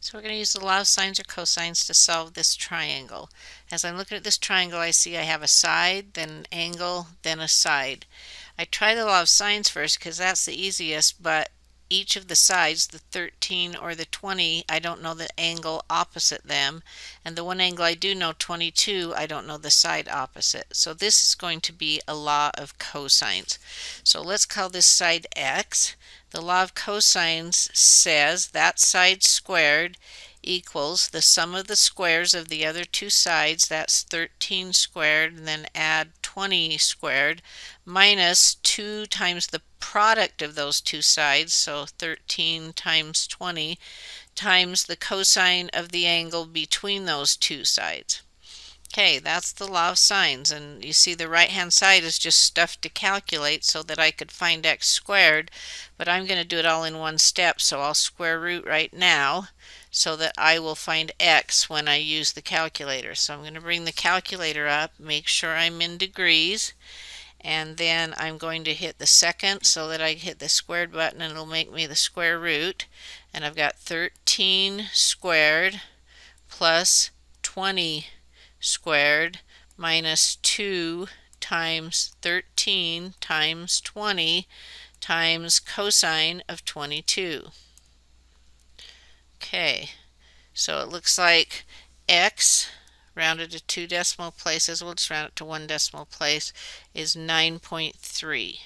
So we're going to use the law of sines or cosines to solve this triangle. As I'm looking at this triangle, I see I have a side, then an angle, then a side. I try the law of sines first because that's the easiest, but each of the sides, the 13 or the 20, I don't know the angle opposite them. And the one angle I do know, 22, I don't know the side opposite. So this is going to be a law of cosines. So let's call this side x. The law of cosines says that side squared equals the sum of the squares of the other two sides, that's 13 squared, and then add 20 squared, minus 2 times the product of those two sides, so 13 times 20, times the cosine of the angle between those two sides. Okay, that's the law of sines, and you see the right hand side is just stuff to calculate so that I could find x squared, but I'm going to do it all in one step, so I'll square root right now so that I will find x when I use the calculator. So I'm going to bring the calculator up, make sure I'm in degrees, and then I'm going to hit the second so that I hit the squared button and it'll make me the square root, and I've got 13 squared plus 20 squared minus 2 times 13 times 20 times cosine of 22. Okay, so it looks like x rounded to 2 decimal places, we'll just round it to 1 decimal place, is 9.3.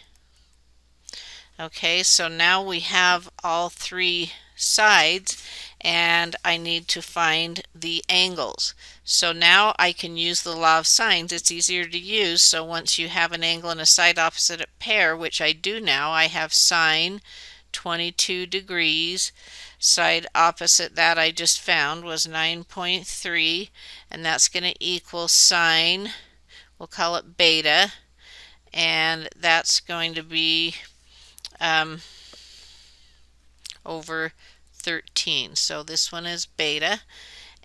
Okay, so now we have all three sides and I need to find the angles. So now I can use the law of sines. It's easier to use, so once you have an angle and a side opposite pair, which I do now, I have sine 22 degrees. Side opposite that I just found was 9.3, and that's going to equal sine, we'll call it beta, and that's going to be over 13. So this one is beta,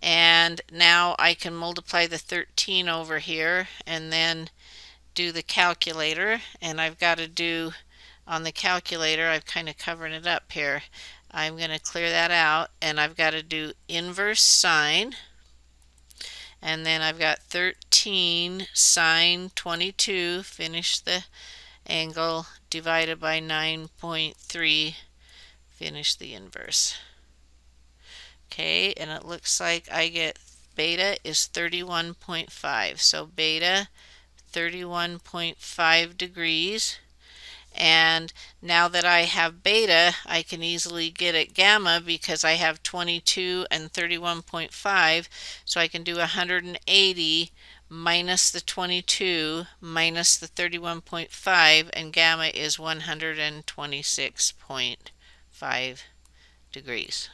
and now I can multiply the 13 over here and then do the calculator, and I've got to do on the calculator, I've kind of covered it up here. I'm going to clear that out, and I've got to do inverse sine, and then I've got 13 sine 22, finish the angle, divided by 9.3, finish the inverse. Okay, and it looks like I get beta is 31.5. So beta 31.5 degrees. And now that I have beta, I can easily get at gamma because I have 22 and 31.5. So I can do 180 minus the 22 minus the 31.5, and gamma is 126.5 degrees.